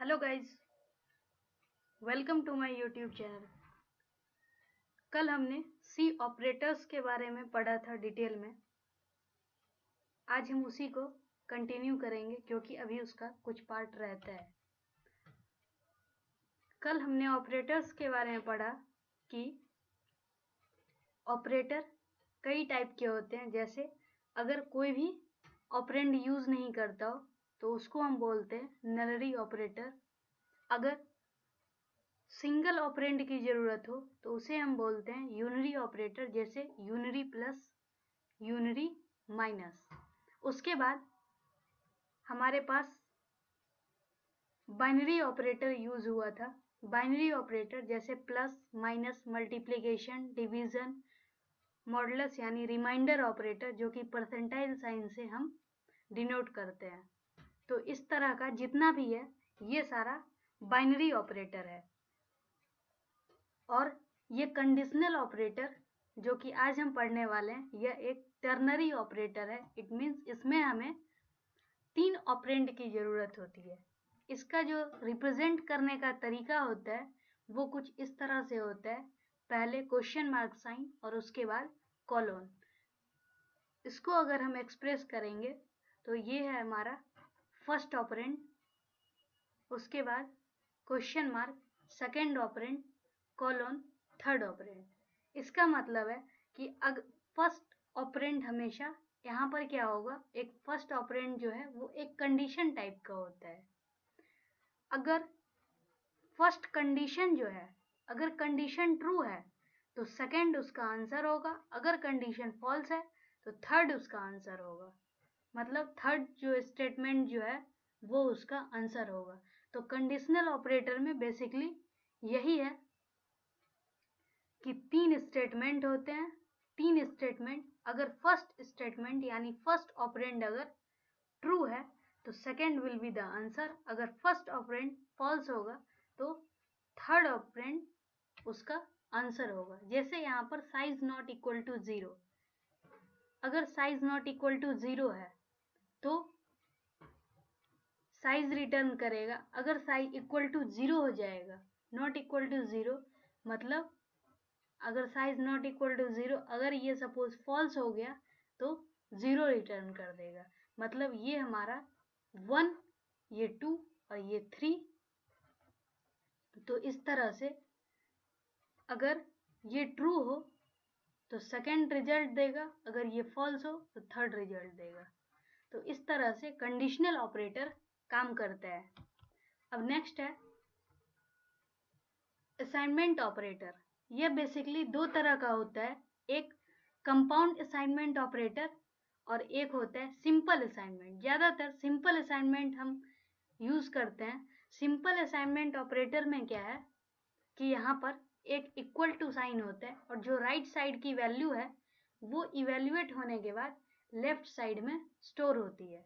Hello guys, welcome to my YouTube channel. कल हमने सी operators के बारे में पढ़ा था डिटेल में। आज हम उसी को कंटिन्यू करेंगे क्योंकि अभी उसका कुछ पार्ट रहता है। कल हमने ऑपरेटर्स के बारे में पढ़ा कि ऑपरेटर कई टाइप के होते हैं। जैसे अगर कोई भी ऑपरेंड यूज नहीं करता हो तो उसको हम बोलते हैं नलरी ऑपरेटर। अगर सिंगल ऑपरेंड की जरूरत हो तो उसे हम बोलते हैं यूनरी ऑपरेटर, जैसे यूनरी प्लस, यूनरी माइनस। उसके बाद हमारे पास बाइनरी ऑपरेटर यूज हुआ था। बाइनरी ऑपरेटर जैसे plus, minus, multiplication, division, modulus यानी रिमाइंडर ऑपरेटर, जो कि परसेंटाइल साइन से हम डिनोट करते हैं। तो इस तरह का जितना भी है ये सारा बाइनरी ऑपरेटर है। और ये कंडीशनल ऑपरेटर जो कि आज हम पढ़ने वाले हैं, यह एक टर्नरी ऑपरेटर है। इट मीन्स इसमें हमें 3 ऑपरेंड की जरूरत होती है। इसका जो रिप्रेजेंट करने का तरीका होता है वो कुछ इस तरह से होता है। पहले क्वेश्चन मार्क साइन और उसके बाद कोलोन। इसको अगर हम एक्सप्रेस करेंगे तो ये है हमारा फर्स्ट ऑपरेंड, उसके बाद question mark second operand, colon third operand. इसका मतलब है कि फर्स्ट ऑपरेंड हमेशा यहाँ पर क्या होगा, एक फर्स्ट ऑपरेंड जो है वो एक कंडीशन टाइप का होता है। अगर फर्स्ट कंडीशन जो है, अगर कंडीशन ट्रू है तो सेकंड उसका आंसर होगा। अगर कंडीशन फॉल्स है तो थर्ड उसका आंसर होगा। मतलब थर्ड जो स्टेटमेंट जो है वो उसका आंसर होगा। तो कंडीशनल ऑपरेटर में बेसिकली यही है कि 3 स्टेटमेंट होते हैं। 3 स्टेटमेंट, अगर फर्स्ट स्टेटमेंट यानी फर्स्ट ऑपरेंड अगर ट्रू है तो second will be the answer. अगर फर्स्ट ऑपरेंड फॉल्स होगा तो थर्ड ऑपरेंड उसका आंसर होगा। जैसे यहाँ पर साइज नॉट इक्वल टू 0, अगर साइज नॉट इक्वल टू 0 है तो साइज रिटर्न करेगा। अगर साइज इक्वल टू 0 हो जाएगा, नॉट इक्वल टू 0 मतलब अगर साइज नॉट इक्वल टू 0, अगर ये सपोज फॉल्स हो गया तो 0 रिटर्न कर देगा। मतलब ये हमारा 1, ये 2 और ये 3। तो इस तरह से अगर ये ट्रू हो तो सेकंड रिजल्ट देगा, अगर ये फॉल्स हो तो थर्ड रिजल्ट देगा। तो इस तरह से कंडीशनल ऑपरेटर काम करता है। अब नेक्स्ट है असाइनमेंट ऑपरेटर। यह बेसिकली 2 तरह का होता है, एक कंपाउंड असाइनमेंट ऑपरेटर और एक होता है सिंपल असाइनमेंट। ज्यादातर सिंपल असाइनमेंट हम यूज करते हैं। सिंपल असाइनमेंट ऑपरेटर में क्या है कि यहाँ पर एक इक्वल टू साइन होता है और जो राइट साइड की वैल्यू है वो इवेल्युएट होने के बाद लेफ्ट साइड में स्टोर होती है।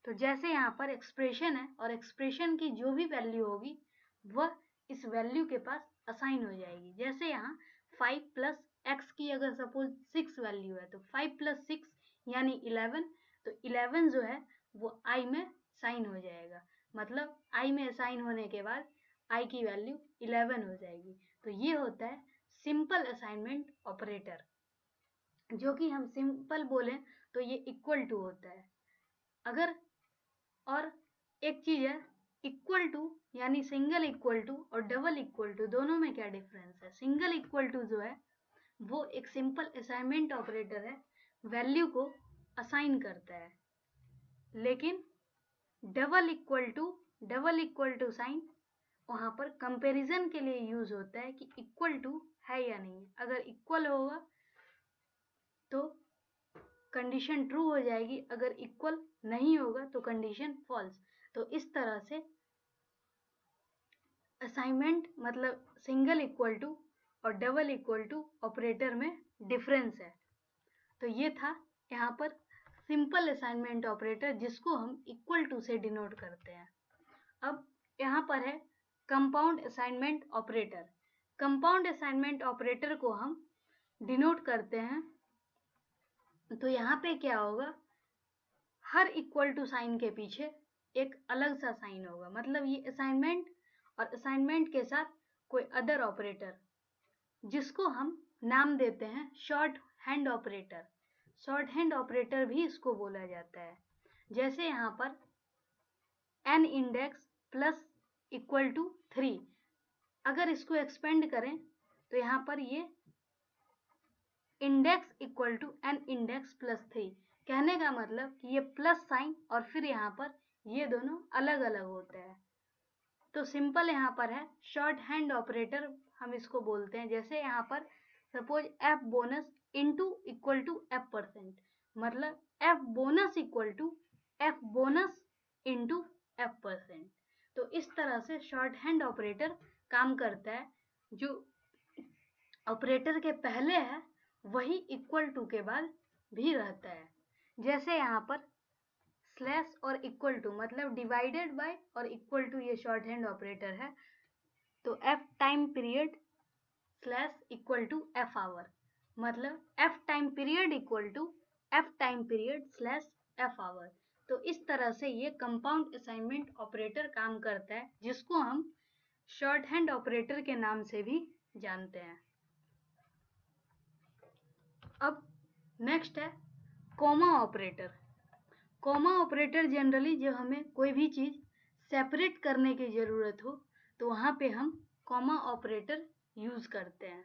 तो जैसे यहाँ पर एक्सप्रेशन है और एक्सप्रेशन की जो भी वैल्यू होगी वह इस वैल्यू के पास असाइन हो जाएगी। जैसे यहाँ 5 प्लस एक्स की अगर सपोज 6 वैल्यू है तो 5 प्लस 6 यानी 11। तो 11 जो है वो आई में साइन हो जाएगा। मतलब आई में साइन होने के बाद आई की वैल्यू 11 हो जाएगी। तो ये होता है सिंपल असाइनमेंट ऑपरेटर, जो कि हम सिंपल बोलें तो ये इक्वल टू होता है। अगर और एक चीज है इक्वल टू यानी सिंगल इक्वल टू और डबल इक्वल टू, दोनों में क्या डिफरेंस है। सिंगल इक्वल टू जो है वो एक सिंपल असाइनमेंट ऑपरेटर है, वैल्यू को असाइन करता है। लेकिन डबल इक्वल टू साइन वहां पर कंपैरिजन के लिए यूज होता है कि इक्वल टू है या नहीं। अगर इक्वल होगा तो कंडीशन ट्रू हो जाएगी, अगर इक्वल नहीं होगा तो कंडीशन फॉल्स। तो इस तरह से असाइनमेंट मतलब सिंगल इक्वल टू और डबल इक्वल टू ऑपरेटर में डिफरेंस है। तो ये था यहाँ पर सिंपल असाइनमेंट ऑपरेटर, जिसको हम इक्वल टू से डिनोट करते हैं। अब यहाँ पर है compound assignment operator. Compound assignment operator को हम डिनोट करते हैं तो यहाँ पे क्या होगा, हर इक्वल टू साइन के पीछे एक अलग सा साइन होगा, मतलब ये असाइनमेंट और असाइनमेंट के साथ कोई अदर ऑपरेटर जिसको हम नाम देते हैं short hand operator. Short hand operator भी इसको बोला जाता है। जैसे यहाँ पर n index plus equal to 3, अगर इसको एक्सपेंड करें तो यहाँ पर ये index equal to n index plus 3, कहने का मतलब कि ये प्लस साइन और फिर यहाँ पर ये दोनों अलग अलग होते हैं। तो सिंपल यहाँ पर है शॉर्ट हैंड ऑपरेटर हम इसको बोलते हैं। जैसे यहाँ पर suppose f bonus into equal to f%, मतलब f bonus equal to f bonus into f%। तो इस तरह से शॉर्ट हैंड ऑपरेटर काम करता है। जो ऑपरेटर के पहले है वही इक्वल टू के बाद भी रहता है। जैसे यहाँ पर स्लैश और इक्वल टू मतलब डिवाइडेड बाय और इक्वल टू ये शॉर्ट हैंड ऑपरेटर है। तो f time period slash equal to f hour, मतलब f time period equal to f time period slash f hour. तो इस तरह से ये कंपाउंड असाइनमेंट ऑपरेटर काम करता है, जिसको हम शॉर्ट हैंड ऑपरेटर के नाम से भी जानते हैं। अब नेक्स्ट है comma operator. Comma operator generally जब हमें कोई भी चीज सेपरेट करने की जरूरत हो तो वहां पे हम कॉमा ऑपरेटर यूज करते हैं।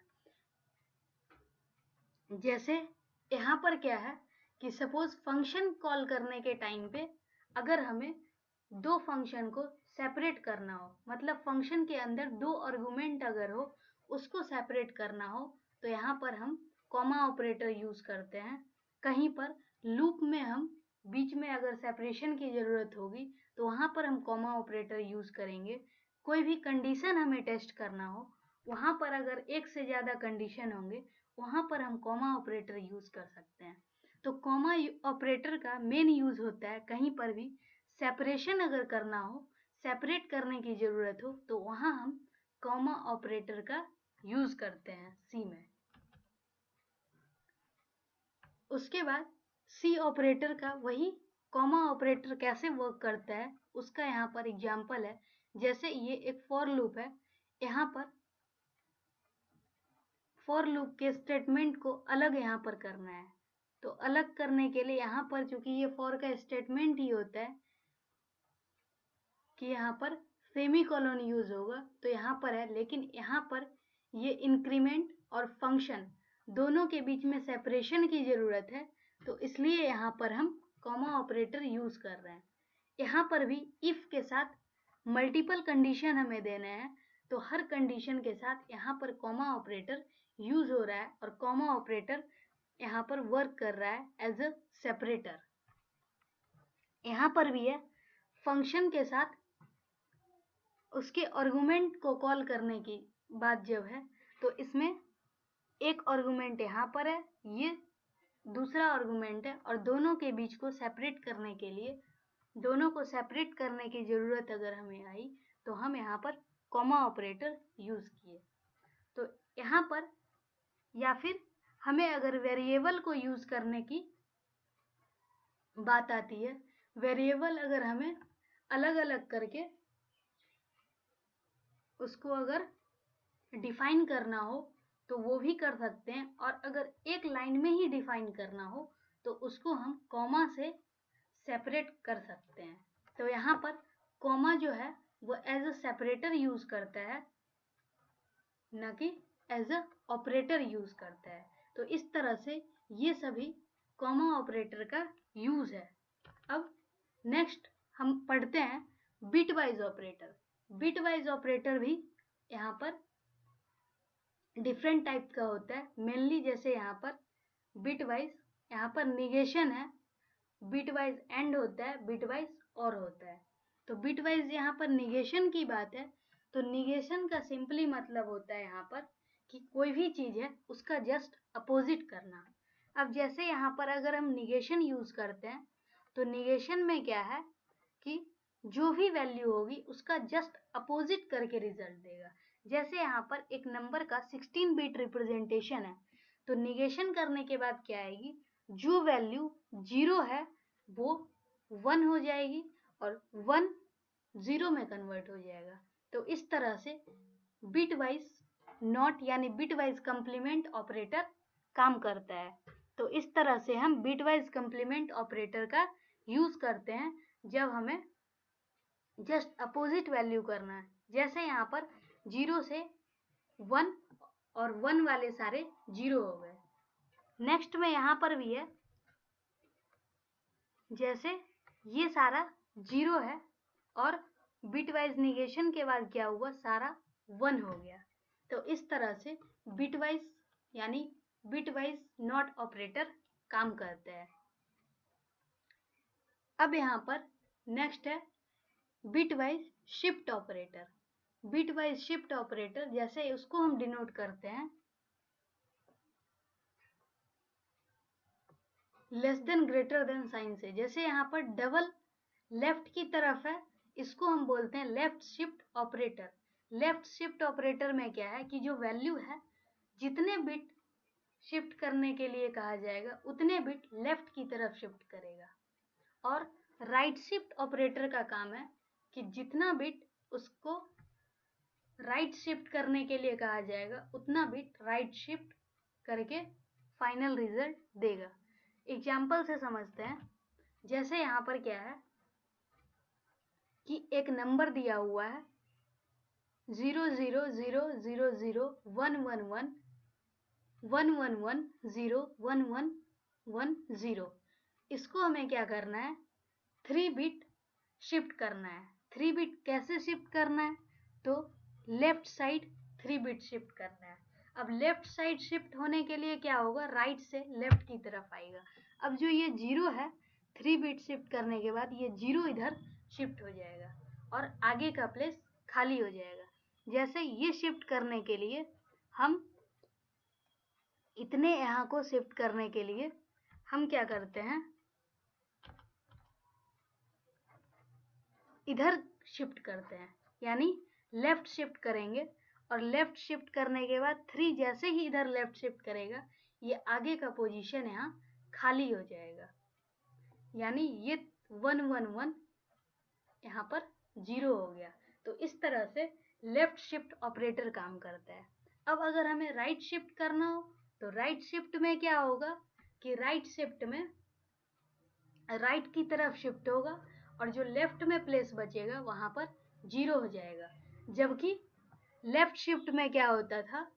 जैसे यहाँ पर क्या है कि सपोज फंक्शन कॉल करने के टाइम पे अगर हमें दो फंक्शन को सेपरेट करना हो, मतलब फंक्शन के अंदर दो आर्गुमेंट अगर हो उसको सेपरेट करना हो, तो यहाँ पर हम कॉमा ऑपरेटर यूज करते हैं। कहीं पर लूप में हम बीच में अगर सेपरेशन की जरूरत होगी तो वहां पर हम कॉमा ऑपरेटर यूज करेंगे। कोई भी कंडीशन हमें टेस्ट करना हो, वहां पर अगर एक से ज्यादा कंडीशन होंगे वहां पर हम कॉमा ऑपरेटर यूज कर सकते हैं। तो कॉमा ऑपरेटर का मेन यूज होता है कहीं पर भी सेपरेशन अगर करना हो, सेपरेट करने की जरूरत हो, तो वहां हम कॉमा ऑपरेटर का यूज करते हैं सी में। उसके बाद सी ऑपरेटर का वही कॉमा ऑपरेटर कैसे वर्क करता है उसका यहाँ पर एग्जांपल है। जैसे ये एक फॉर लूप है, यहाँ पर फॉर लूप के स्टेटमेंट को अलग यहाँ पर करना है। तो अलग करने के लिए यहाँ पर चूंकि ये फॉर का स्टेटमेंट ही होता है कि यहाँ पर सेमीकोलन यूज होगा, तो यहाँ पर है, लेकिन यहाँ पर ये इंक्रीमेंट और फंक्शन दोनों के बीच में सेपरेशन की जरूरत है, तो इसलिए यहाँ पर हम कॉमा ऑपरेटर यूज कर रहे हैं। यहाँ पर भी इफ के साथ मल्टीपल कंडीशन हमें देने हैं, तो हर कंडीशन के साथ यहाँ पर कॉमा ऑपरेटर यूज हो रहा है और कॉमा ऑपरेटर यहाँ पर वर्क कर रहा है एज अ सेपरेटर। यहाँ पर भी है फंक्शन के साथ उसके आर्गुमेंट को कॉल करने की बात जब है, तो इसमें एक आर्गुमेंट यहाँ पर है, ये दूसरा आर्गुमेंट है, और दोनों के बीच को सेपरेट करने के लिए, दोनों को सेपरेट करने की जरूरत अगर हमें आई तो हम यहाँ पर कॉमा ऑपरेटर यूज किए। तो यहाँ पर या फिर हमें अगर वेरिएबल को यूज करने की बात आती है, वेरिएबल अगर हमें अलग अलग करके उसको अगर डिफाइन करना हो तो वो भी कर सकते हैं, और अगर एक लाइन में ही डिफाइन करना हो तो उसको हम कॉमा से सेपरेट कर सकते हैं। तो यहाँ पर कॉमा जो है वो एज अ सेपरेटर यूज करता है, न कि एज अ ऑपरेटर यूज करता है। तो इस तरह से ये सभी कॉमा ऑपरेटर का यूज है। अब नेक्स्ट हम पढ़ते हैं बिटवाइज ऑपरेटर। बिटवाइज ऑपरेटर भी यहाँ पर डिफरेंट टाइप का होता है। मेनली जैसे यहाँ पर बिटवाइज, यहाँ पर निगेशन है, बिटवाइज एंड होता है, बिटवाइज और होता है। तो बिटवाइज यहाँ पर निगेशन की बात है, तो निगेशन का सिंपली मतलब होता है यहाँ पर कि कोई भी चीज है उसका जस्ट अपोजिट करना। अब जैसे यहाँ पर अगर हम निगेशन यूज करते हैं तो निगेशन में क्या है कि जो भी वैल्यू होगी उसका जस्ट अपोजिट करके रिजल्ट देगा। जैसे यहाँ पर एक नंबर का 16 बिट रिप्रेजेंटेशन है, तो निगेशन करने के बाद क्या आएगी, जो वैल्यू 0 है वो 1 हो जाएगी, और 1 0 में कन्वर्ट हो जाएगा। तो इस तरह से बिट वाइज नॉट यानी बिट वाइज कंप्लीमेंट ऑपरेटर काम करता है। तो इस तरह से हम बिट वाइज कंप्लीमेंट ऑपरेटर का यूज करते हैं जब हमें जस्ट अपोजिट वैल्यू करना है। जैसे यहाँ पर 0 से 1 और 1 वाले सारे 0 हो गए। नेक्स्ट में यहाँ पर भी है, जैसे ये सारा 0 है और बिटवाइज निगेशन के बाद क्या हुआ, सारा 1 हो गया। तो इस तरह से बिटवाइज यानी बिटवाइज नॉट ऑपरेटर काम करते हैं। अब यहाँ पर नेक्स्ट है bitwise shift operator. Bitwise shift operator जैसे उसको हम डिनोट करते हैं less than greater than sign से। जैसे यहाँ पर डबल लेफ्ट की तरफ है, इसको हम बोलते हैं left shift operator. Left shift operator में क्या है कि जो वैल्यू है, जितने बिट शिफ्ट करने के लिए कहा जाएगा उतने बिट लेफ्ट की तरफ शिफ्ट करेगा। और राइट शिफ्ट ऑपरेटर का काम है कि जितना बिट उसको राइट शिफ्ट करने के लिए कहा जाएगा उतना बिट राइट शिफ्ट करके फाइनल रिजल्ट देगा। एग्जाम्पल से समझते हैं। जैसे यहाँ पर क्या है कि एक नंबर दिया हुआ है 0000011110111101110। इसको हमें क्या करना है, 3 बिट शिफ्ट करना है। 3 बिट कैसे शिफ्ट करना है, तो लेफ्ट साइड 3 बिट शिफ्ट करना है। अब लेफ्ट साइड शिफ्ट होने के लिए क्या होगा, राइट से लेफ्ट की तरफ आएगा। अब जो ये 0 है, 3 बिट शिफ्ट करने के बाद ये 0 इधर शिफ्ट हो जाएगा और आगे का प्लेस खाली हो जाएगा। जैसे ये शिफ्ट करने के लिए हम इतने यहाँ को शिफ्ट करने के लिए हम क्या करते हैं, इधर शिफ्ट करते हैं, यानी लेफ्ट शिफ्ट करेंगे। और लेफ्ट शिफ्ट करने के बाद 3 जैसे ही इधर लेफ्ट शिफ्ट करेगा, ये आगे का पोजीशन यहाँ खाली हो जाएगा, यानी ये 111 यहाँ पर 0 हो गया। तो इस तरह से लेफ्ट शिफ्ट ऑपरेटर काम करता है। अब अगर हमें राइट शिफ्ट करना हो तो राइट शिफ्ट में क्या होगा कि राइट शिफ्ट में राइट की तरफ शिफ्ट होगा और जो लेफ्ट में प्लेस बचेगा वहां पर 0 हो जाएगा। जबकि लेफ्ट शिफ्ट में क्या होता था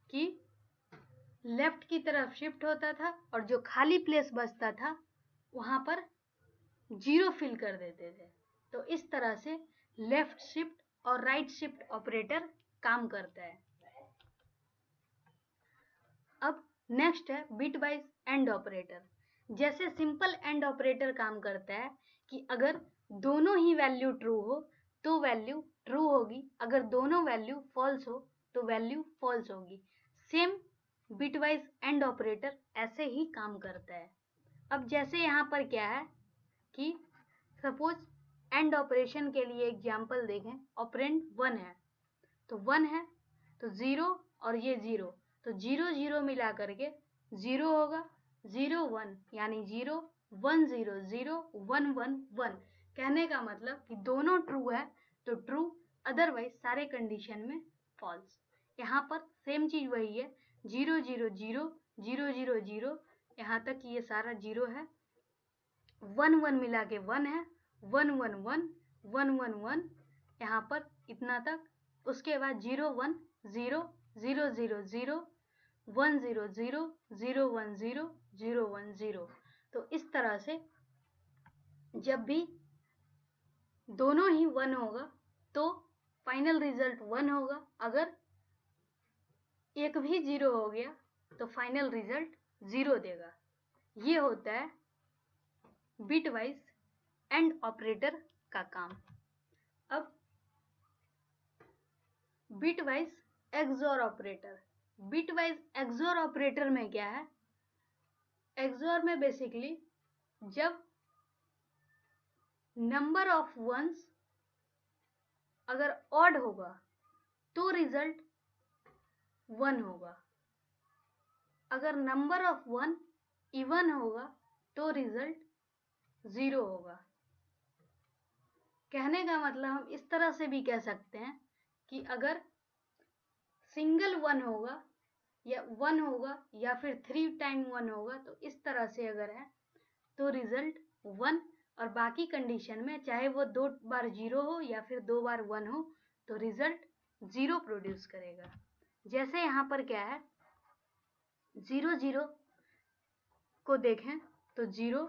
कि लेफ्ट की तरफ शिफ्ट होता था और जो खाली प्लेस बचता था वहां पर 0 फिल कर देते थे। तो इस तरह से लेफ्ट शिफ्ट और राइट शिफ्ट ऑपरेटर काम करता है। अब नेक्स्ट है बिटवाइज एंड ऑपरेटर। जैसे सिंपल एंड ऑपरेटर काम करता है कि अगर दोनों ही वैल्यू ट्रू हो तो वैल्यू ट्रू होगी, अगर दोनों वैल्यू फॉल्स हो तो वैल्यू फॉल्स होगी। सेम बिटवाइज एंड ऑपरेटर ऐसे ही काम करता है। अब जैसे यहाँ पर क्या है कि सपोज एंड ऑपरेशन के लिए एग्जाम्पल देखें, ऑपरेंड 1 है तो 1 है तो 0 और ये 0, तो 0 0 मिला करके 0 होगा, 0 1 यानी 0 1 0 0 1 1 1। कहने का मतलब कि दोनों ट्रू है तो ट्रू, अदरवाइज सारे कंडीशन में फॉल्स। यहाँ पर सेम चीज वही है, 0 0 0 0 0 0 यहाँ तक ये सारा 0 है, 1 1 मिला के 1 है, 1 1 1 1 1 1 यहाँ पर इतना तक। उसके बाद 0 1 0 0 0 0 1 0 0 0 1 0 0 1 0। तो इस तरह से जब भी दोनों ही 1 होगा तो फाइनल रिजल्ट 1 होगा, अगर एक भी 0 हो गया तो फाइनल रिजल्ट 0 देगा। ये होता है बिटवाइज एंड ऑपरेटर का काम। अब bitwise XOR operator. Bitwise XOR operator में क्या है, एक्सओर में बेसिकली जब नंबर ऑफ वंस अगर ऑड होगा तो रिजल्ट 1 होगा, अगर नंबर ऑफ 1 इवन होगा तो रिजल्ट 0 होगा। कहने का मतलब हम इस तरह से भी कह सकते हैं कि अगर सिंगल 1 होगा या 1 होगा या फिर 3 टाइम 1 होगा, तो इस तरह से अगर है तो रिजल्ट 1, और बाकी कंडीशन में चाहे वो 2 बार 0 हो या फिर 2 बार 1 हो तो रिजल्ट 0 प्रोड्यूस करेगा। जैसे यहाँ पर क्या है, 0 0 को देखें तो 0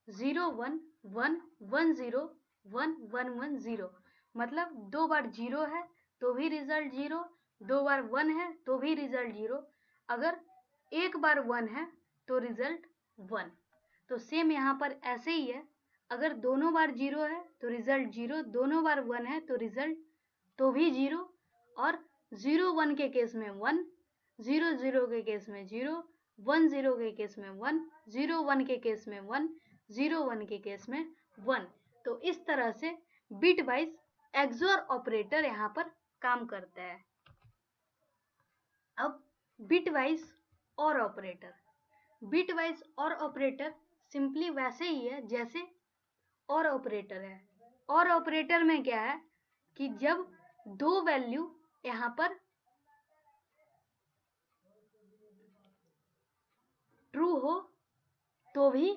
0 1 1 1 0 1 1 1 0, मतलब 2 बार 0 है तो भी रिजल्ट 0, 2 बार 1 है तो भी रिजल्ट 0, अगर एक बार 1 है तो रिजल्ट 1। तो सेम यहाँ पर ऐसे ही है, अगर दोनों बार 0 है तो रिजल्ट 0, दोनों बार 1 है तो रिजल्ट तो भी 0, और 0 1 के केस में 1, 0 0 के केस में 0, 1 0 के केस में 1, 0 1 के केस में 1, 0 1 के केस में 1। तो इस तरह से बिट वाइज एक्सओर ऑपरेटर यहाँ पर काम करता है। अब बिट वाइज और ऑपरेटर, बिट वाइज और ऑपरेटर सिंपली वैसे ही है जैसे और ऑपरेटर है। और ऑपरेटर में क्या है कि जब दो वैल्यू यहाँ पर ट्रू हो तो भी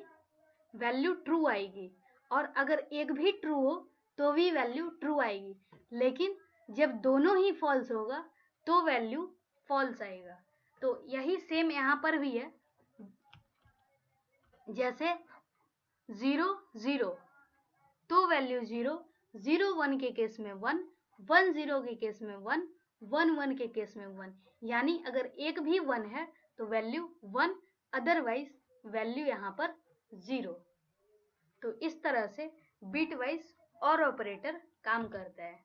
वैल्यू ट्रू आएगी, और अगर एक भी ट्रू हो तो भी वैल्यू ट्रू आएगी, लेकिन जब दोनों ही फॉल्स होगा तो वैल्यू फॉल्स आएगा। तो यही सेम यहाँ पर भी है, जैसे 0 0 तो वैल्यू 0, 0 1 के केस में 1, 1 0 के केस में 1, 1 1 के केस में 1, यानी अगर एक भी 1 है तो वैल्यू 1, अदरवाइज वैल्यू यहाँ पर 0। तो इस तरह से बिट वाइज और ऑपरेटर काम करता है।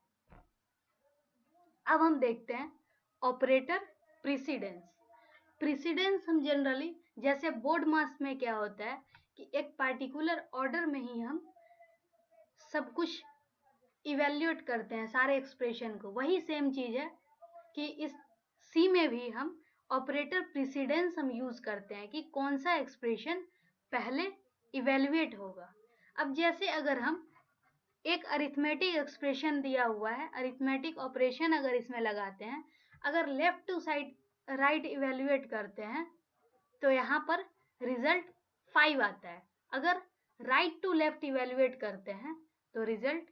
अब हम देखते हैं ऑपरेटर प्रीसिडेंस। प्रीसिडेंस हम जनरली जैसे बोर्ड मास में क्या होता है कि एक पार्टिकुलर ऑर्डर में ही हम सब कुछ इवेल्युएट करते हैं, सारे एक्सप्रेशन को। वही सेम चीज है कि इस सी में भी हम ऑपरेटर प्रीसिडेंस हम यूज करते हैं कि कौन सा एक्सप्रेशन पहले इवेल्युएट होगा। अब जैसे अगर हम एक अरिथमेटिक एक्सप्रेशन दिया हुआ है, अरिथमेटिक ऑपरेशन अगर इसमें लगाते हैं, अगर left to side right evaluate करते हैं तो यहाँ पर रिजल्ट 5 आता है। अगर राइट टू लेफ्ट इवेल्युएट करते हैं तो रिजल्ट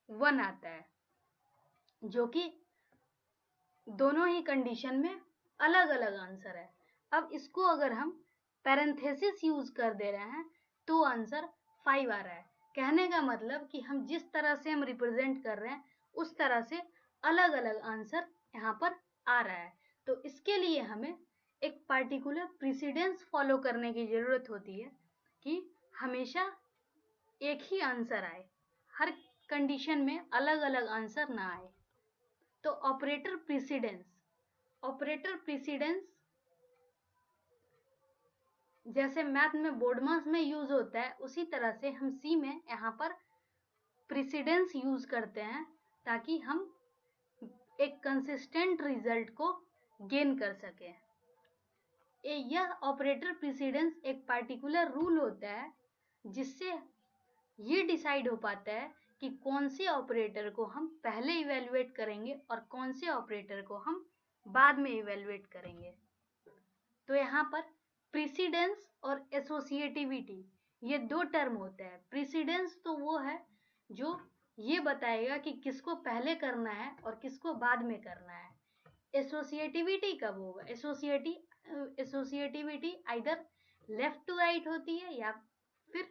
1 आता है, जो कि दोनों ही कंडीशन में अलग अलग आंसर है। अब इसको अगर हम पैरेंथेसिस यूज कर दे रहे हैं तो आंसर 5 आ रहा है। कहने का मतलब कि हम जिस तरह से हम रिप्रेजेंट कर रहे हैं उस तरह से अलग अलग आंसर यहाँ पर आ रहा है। तो इसके लिए हमें एक पार्टिकुलर प्रीसिडेंस फॉलो करने की जरूरत होती है कि हमेशा एक ही आंसर आए, हर कंडीशन में अलग अलग आंसर ना आए। तो ऑपरेटर प्रीसिडेंस, ऑपरेटर प्रीसिडेंस जैसे मैथ में बोर्ड मास में यूज होता है, उसी तरह से हम सी में यहाँ पर प्रीसिडेंस यूज करते हैं ताकि हम एक कंसिस्टेंट रिजल्ट को गेन कर सकें। यह ऑपरेटर प्रीसिडेंस एक पार्टिकुलर रूल होता है जिससे ये डिसाइड हो पाता है कि कौन से ऑपरेटर को हम पहले इवेल्युएट करेंगे और कौन से ऑपरेटर को हम बाद में इवेल्युएट करेंगे। तो यहाँ पर प्रीसिडेंस और एसोसिएटिविटी ये दो टर्म होते हैं। प्रीसिडेंस तो वो है जो ये बताएगा कि किसको पहले करना है और किसको बाद में करना है। एसोसिएटिविटी कब होगा? Associativity either left to right होती है या फिर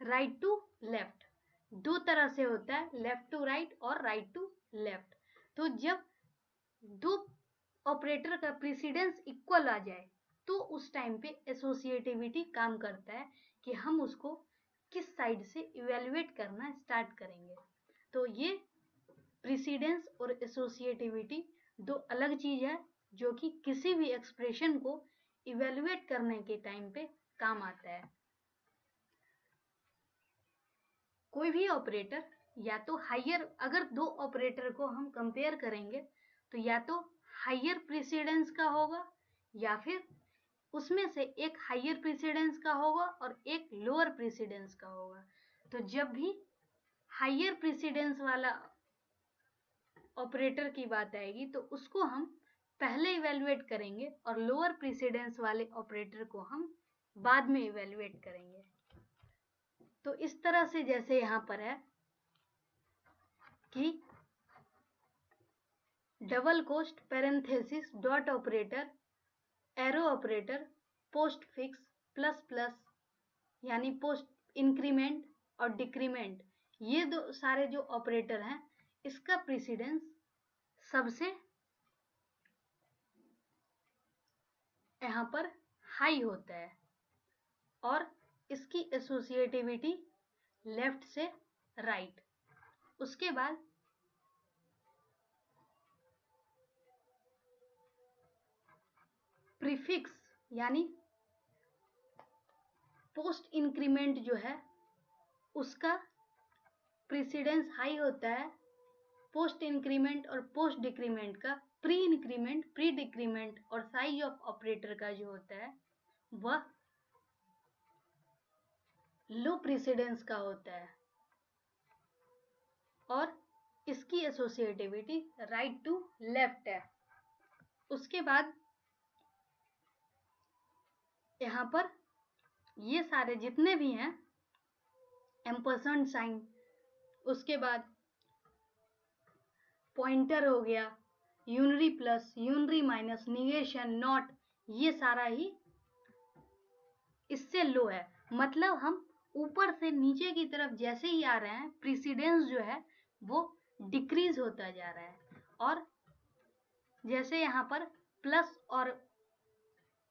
राइट टू लेफ्ट, दो तरह से होता है, लेफ्ट टू राइट और राइट टू लेफ्ट। तो जब दो ऑपरेटर का प्रीसिडेंस इक्वल आ जाए तो उस टाइम पे एसोसिएटिविटी काम करता है कि हम उसको किस साइड से इवेल्युएट करना स्टार्ट करेंगे। तो ये प्रीसिडेंस और एसोसिएटिविटी दो अलग चीज है जो कि किसी भी एक्सप्रेशन को इवेल्युएट करने के टाइम पे काम आता है। कोई भी ऑपरेटर या तो हायर, अगर दो ऑपरेटर को हम कंपेयर करेंगे तो या तो हायर प्रीसिडेंस का होगा या फिर उसमें से एक हायर प्रीसिडेंस का होगा और एक लोअर प्रीसिडेंस का होगा। तो जब भी हायर प्रेसिडेंस वाला ऑपरेटर की बात आएगी तो उसको हम पहले इवेलुएट करेंगे और लोअर प्रेसिडेंस वाले ऑपरेटर को हम बाद में इवेलुएट करेंगे। तो इस तरह से जैसे यहाँ पर है कि double quote parenthesis dot operator arrow operator post fix plus plus यानी पोस्ट इंक्रीमेंट और डिक्रीमेंट, ये दो सारे जो ऑपरेटर हैं इसका प्रेसिडेंस सबसे यहाँ पर हाई होता है और इसकी एसोसिएटिविटी लेफ्ट से राइट। उसके बाद प्रीफिक्स यानी पोस्ट इंक्रीमेंट जो है उसका प्रेसिडेंस हाई होता है। पोस्ट इंक्रीमेंट और पोस्ट डिक्रीमेंट का प्री इंक्रीमेंट, प्री डिक्रीमेंट और साइज ऑफ ऑपरेटर का जो होता है वह लो प्रेसिडेंस का होता है और इसकी एसोसिएटिविटी राइट टू लेफ्ट है। उसके बाद यहाँ पर ये सारे जितने भी हैं एम्परसेंड साइन, उसके बाद पॉइंटर हो गया, unary plus, unary minus, negation, not, ये सारा ही इससे लो है। मतलब हम ऊपर से नीचे की तरफ जैसे ही आ रहे हैं प्रेसिडेंस जो है वो डिक्रीज होता जा रहा है और जैसे यहाँ पर प्लस और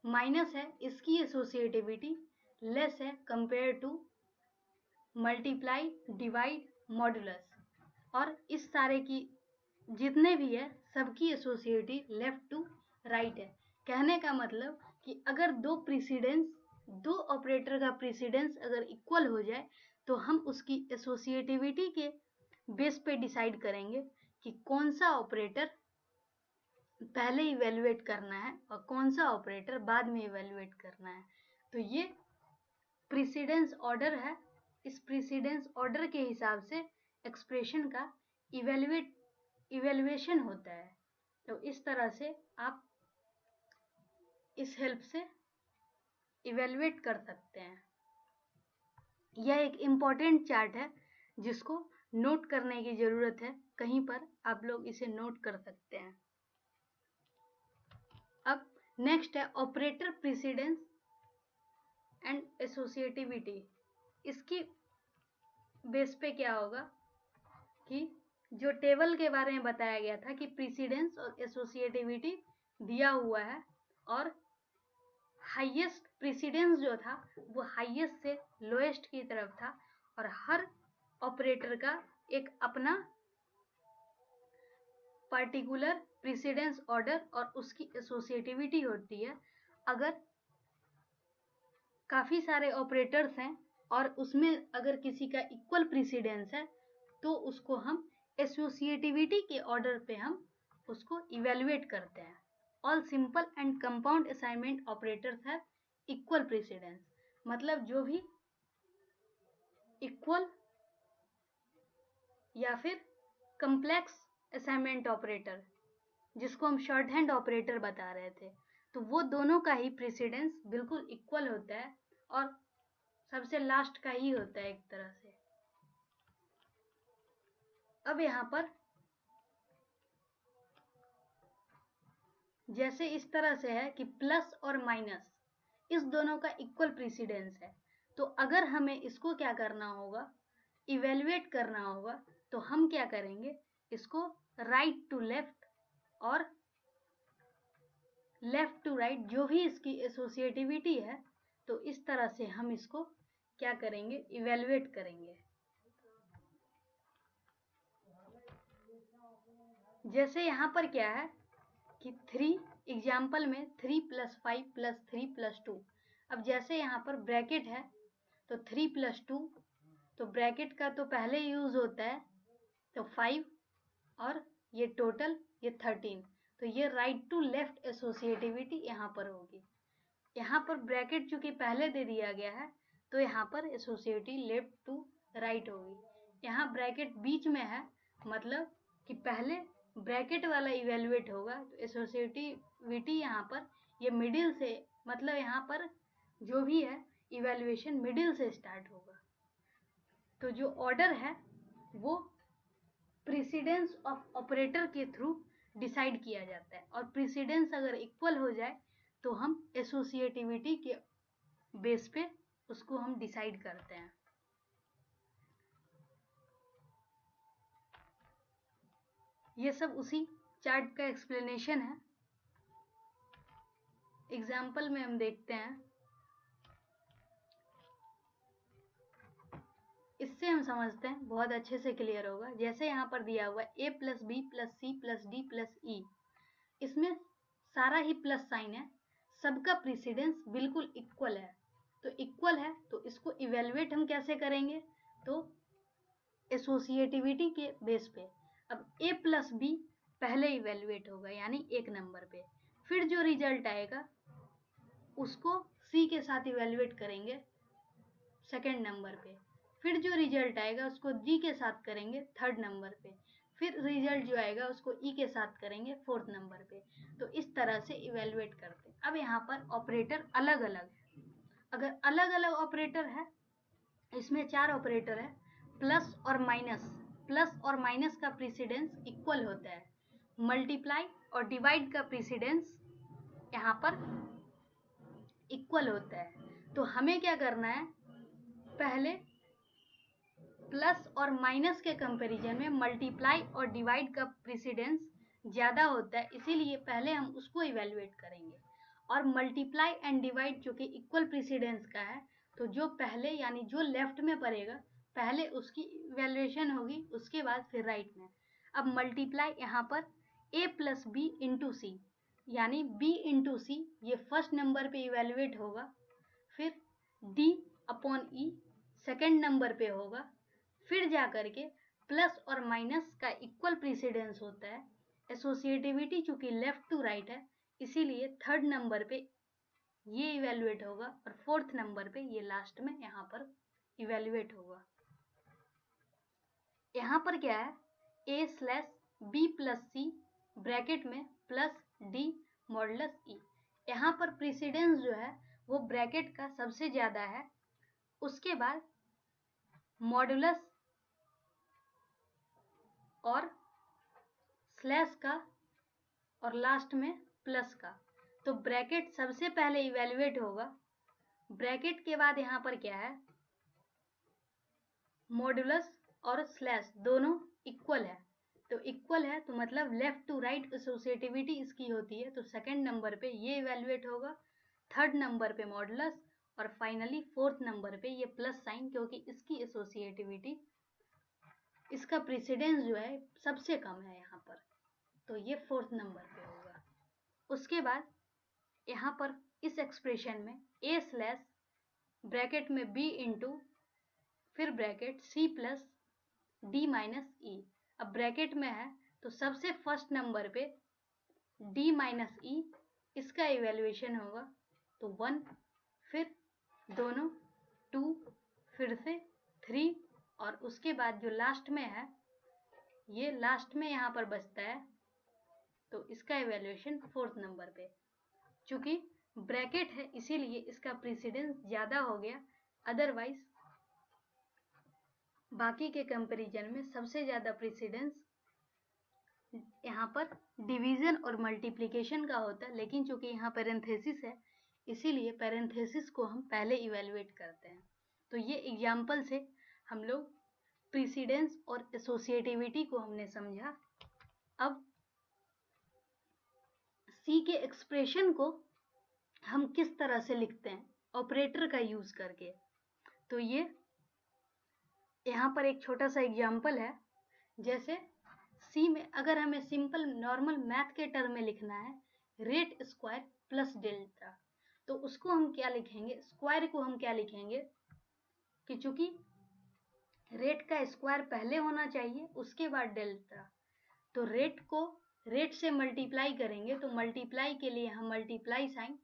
माइनस है इसकी एसोसिएटिविटी लेस है compare to multiply, divide, modulus, और इस सारे की जितने भी है सबकी एसोसिएटी लेफ्ट टू राइट है। कहने का मतलब कि अगर दो ऑपरेटर का प्रेसिडेंस अगर इक्वल हो जाए तो हम उसकी एसोसिएटिविटी के बेस पे डिसाइड करेंगे कि कौन सा ऑपरेटर पहले इवेलुएट करना है और कौन सा ऑपरेटर बाद में इवेलुएट करना है। तो ये प्रेसिडेंस ऑर्डर है। इस प्रेसिडेंस ऑर्डर के हिसाब से एक्सप्रेशन का इवेल्युएशन होता है। तो इस तरह से आप इस हेल्प से इवेलुएट कर सकते हैं। यह एक इम्पॉर्टेंट चार्ट है जिसको नोट करने की जरूरत है, कहीं पर आप लोग इसे नोट कर सकते हैं। अब नेक्स्ट है ऑपरेटर प्रेसिडेंस एंड एसोसिएटिविटी। इसकी बेस पे क्या होगा कि जो टेबल के बारे में बताया गया था कि प्रेसिडेंस और एसोसिएटिविटी दिया हुआ है और हाईएस्ट प्रेसिडेंस जो था वो हाईएस्ट से लोएस्ट की तरफ था और हर ऑपरेटर का एक अपना पर्टिकुलर प्रेसिडेंस ऑर्डर और उसकी एसोसिएटिविटी होती है। अगर काफी सारे ऑपरेटर्स हैं और उसमें अगर किसी का इक्वल प्रेसिडेंस है तो उसको हम एसोसिएटिविटी के ऑर्डर पे हम उसको इवेलुएट करते हैं। All simple and compound assignment operators have equal precedence, मतलब जो भी इक्वल या फिर कम्प्लेक्स असाइनमेंट ऑपरेटर जिसको हम शॉर्ट हैंड ऑपरेटर बता रहे थे, तो वो दोनों का ही प्रेसिडेंस बिल्कुल इक्वल होता है और सबसे लास्ट का ही होता है एक तरह से। अब यहाँ पर जैसे इस तरह से है कि प्लस और माइनस इस दोनों का इक्वल प्रेसिडेंस है, तो अगर हमें इसको क्या करना होगा, इवेलुएट करना होगा, तो हम क्या करेंगे, इसको राइट टू लेफ्ट और लेफ्ट टू राइट जो भी इसकी एसोसिएटिविटी है, तो इस तरह से हम इसको क्या करेंगे, इवेलुएट करेंगे। जैसे यहाँ पर क्या है कि 3 एग्जाम्पल में 3 + 5 + 3 + 2। अब जैसे यहाँ पर ब्रैकेट है तो 3 + 2, तो ब्रैकेट का तो पहले यूज होता है, तो 5 और ये टोटल ये 13, तो ये राइट टू लेफ्ट एसोसिएटिविटी यहाँ पर होगी। यहाँ पर ब्रैकेट चूंकि पहले दे दिया गया है तो यहाँ पर एसोसिएटिविटी लेफ्ट टू राइट होगी। यहाँ ब्रैकेट बीच में है, मतलब कि पहले ब्रैकेट वाला इवेल्युएट होगा, तो एसोसिएटिविटी यहाँ पर ये मिडिल से, मतलब यहाँ पर जो भी है इवेल्युएशन मिडिल से स्टार्ट होगा। तो जो ऑर्डर है वो प्रेसिडेंस ऑफ ऑपरेटर के थ्रू डिसाइड किया जाता है, और प्रेसिडेंस अगर इक्वल हो जाए तो हम एसोसिएटिविटी के बेस पे उसको हम डिसाइड करते हैं। ये सब उसी चार्ट का एक्सप्लेनेशन है। एग्जाम्पल में हम देखते हैं, इससे हम समझते हैं, बहुत अच्छे से क्लियर होगा। जैसे यहाँ पर दिया हुआ है a plus B plus C plus D plus E, इसमें सारा ही प्लस साइन है, सबका प्रेसिडेंस बिल्कुल इक्वल है। तो इक्वल है तो इसको इवेल्युएट हम कैसे करेंगे, तो एसोसिएटिविटी के बेस पे। अब a प्लस बी पहले इवेल्युएट होगा यानी 1 नंबर पे, फिर जो रिजल्ट आएगा उसको c के साथ इवेल्युएट करेंगे 2nd नंबर पे, फिर जो रिजल्ट आएगा उसको d के साथ करेंगे 3rd नंबर पे, फिर रिजल्ट जो आएगा उसको e के साथ करेंगे 4th नंबर पे। तो इस तरह से इवेल्युएट करते हैं। अब यहाँ पर ऑपरेटर अलग अलग है। अगर अलग अलग ऑपरेटर है, इसमें 4 ऑपरेटर है, प्लस और माइनस का प्रेसिडेंस इक्वल होता है। मल्टीप्लाई और डिवाइड का प्रेसिडेंस यहाँ पर इक्वल होता है। तो हमें क्या करना है, पहले प्लस और माइनस के कंपैरिजन में मल्टीप्लाई और डिवाइड का प्रेसिडेंस ज़्यादा होता है, इसीलिए पहले हम उसको इवेल्युएट करेंगे। और मल्टीप्लाई एंड डिवाइड जो कि इक्वल प्रेसिडेंस का है, तो जो पहले यानी जो लेफ्ट में पड़ेगा पहले उसकी इवेल्युएशन होगी, उसके बाद फिर राइट में। अब मल्टीप्लाई यहाँ पर a प्लस बी इंटू सी, यानी b इंटू सी ये फर्स्ट नंबर पे इवेल्युएट होगा, फिर d upon e 2nd number पे होगा, फिर जा करके प्लस और माइनस का इक्वल प्रेसिडेंस होता है। एसोसिएटिविटी चूंकि लेफ्ट टू राइट है, इसीलिए 3rd नंबर पे ये इवेल्युएट होगा, और 4th नंबर पे ये लास्ट में यहाँ पर इवेल्युएट होगा। यहाँ पर क्या है, a slash b plus c bracket में प्लस d मॉडुलस e। यहाँ पर प्रेसिडेंस जो है वो ब्रैकेट का सबसे ज़्यादा है, उसके बाद मॉडुलस और स्लैश का, और लास्ट में प्लस का। तो ब्रैकेट सबसे पहले इवेल्युएट होगा, ब्रैकेट के बाद यहाँ पर क्या है, मॉडुलस और स्लैश दोनों इक्वल है। तो इक्वल है तो मतलब लेफ्ट टू राइट एसोसिएटिविटी इसकी होती है। तो 2nd नंबर पे ये इवेल्युएट होगा, 3rd नंबर पे मॉडुलस, और फाइनली 4th नंबर पे ये प्लस साइन, क्योंकि इसकी एसोसिएटिविटी, इसका प्रेसिडेंस जो है सबसे कम है यहाँ पर, तो ये 4th नंबर पे होगा। उसके बाद यहाँ पर इस एक्सप्रेशन में a स्लैश ब्रैकेट में b इंटू फिर bracket c plus d minus E. अब ब्रैकेट में है तो सबसे फर्स्ट नंबर पे d माइनस ई, इसका इवेल्युएशन होगा तो 1, फिर दोनों 2, फिर से 3, और उसके बाद जो लास्ट में है ये लास्ट में यहाँ पर बचता है, तो इसका इवेल्युएशन 4th नंबर पे। चूंकि ब्रैकेट है इसीलिए इसका प्रेसिडेंस ज़्यादा हो गया, अदरवाइज बाकी के कंपैरिजन में सबसे ज़्यादा प्रेसिडेंस यहाँ पर डिवीज़न और मल्टीप्लिकेशन का होता है, लेकिन चूंकि यहाँ पैरेंथेसिस है इसीलिए पैरेंथेसिस को हम पहले इवेल्युएट करते हैं। तो ये एग्जाम्पल से हम लोग प्रेसिडेंस और एसोसिएटिविटी को हमने समझा। अब सी के एक्सप्रेशन को हम किस तरह से लिखते हैं ऑपरेटर का यूज़ करके, तो ये यहाँ पर एक छोटा सा एग्जाम्पल है। जैसे सी में अगर हमें सिंपल नॉर्मल मैथ के टर्म में लिखना है रेट स्क्वायर प्लस डेल्टा, तो उसको हम क्या लिखेंगे, स्क्वायर को हम क्या लिखेंगे कि चूंकि रेट का स्क्वायर पहले होना चाहिए उसके बाद डेल्टा, तो रेट को रेट से मल्टीप्लाई करेंगे तो मल्टीप्लाई के लिए हम मल्टीप्लाई साइन,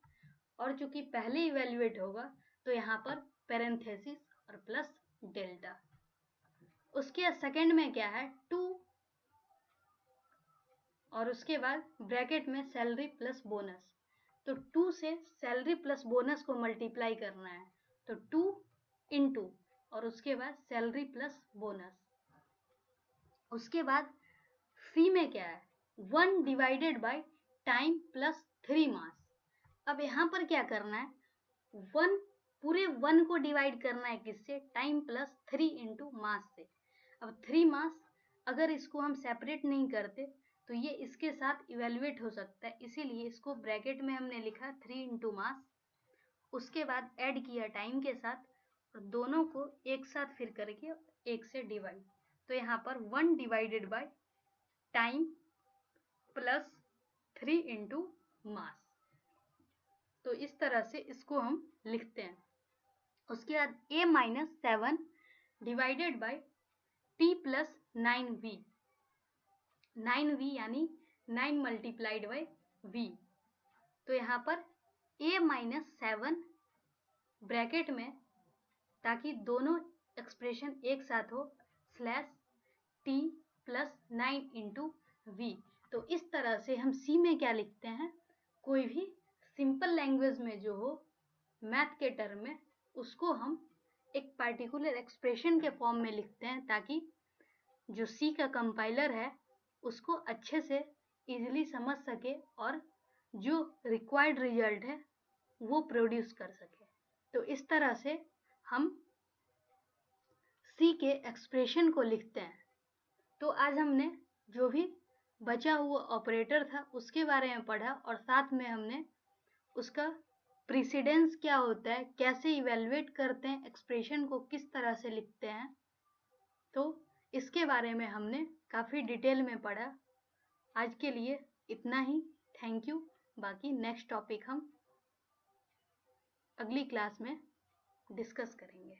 और चूंकि पहले इवेल्युएट होगा तो यहाँ पर पैरेंथेसिस और प्लस डेल्टा। उसके सेकंड में क्या है 2 और उसके बाद ब्रैकेट में सैलरी प्लस बोनस। तो 2 से सैलरी प्लस बोनस को मल्टीप्लाई करना है, तो 2 इंटू और उसके बाद सैलरी प्लस बोनस। उसके बाद सी में क्या है 1 डिवाइडेड बाय टाइम प्लस 3 मास। अब यहाँ पर क्या करना है 1 पूरे 1 को डिवाइड करना है किससे, टाइम प्लस 3 इंटू मास से। अब 3 मास अगर इसको हम सेपरेट नहीं करते तो ये इसके साथ इवेल्युएट हो सकता है, इसीलिए इसको ब्रैकेट में हमने लिखा 3 इंटू मास, उसके बाद ऐड किया टाइम के साथ और दोनों को एक साथ फिर करके 1 से डिवाइड। तो यहाँ पर 1 divided by time plus 3 into mass. तो इस तरह से इसको हम लिखते हैं। उसके बाद a minus 7 divided by t plus 9v, 9v यानी 9 मल्टीप्लाइड बाय v। तो यहाँ पर a माइनस 7 ब्रैकेट में, ताकि दोनों एक्सप्रेशन एक साथ हो, slash t plus 9 into v। तो इस तरह से हम c में क्या लिखते हैं, कोई भी सिंपल लैंग्वेज में जो हो मैथ के टर्म में, उसको हम एक पार्टिकुलर एक्सप्रेशन के फॉर्म में लिखते हैं, ताकि जो सी का कंपाइलर है उसको अच्छे से इजीली समझ सके और जो रिक्वायर्ड रिजल्ट है वो प्रोड्यूस कर सके। तो इस तरह से हम सी के एक्सप्रेशन को लिखते हैं। तो आज हमने जो भी बचा हुआ ऑपरेटर था उसके बारे में पढ़ा और साथ में हमने उसका प्रीसिडेंस क्या होता है, कैसे इवेल्युएट करते हैं एक्सप्रेशन को, किस तरह से लिखते हैं, तो इसके बारे में हमने काफ़ी डिटेल में पढ़ा। आज के लिए इतना ही, थैंक यू। बाकी नेक्स्ट टॉपिक हम अगली क्लास में डिस्कस करेंगे।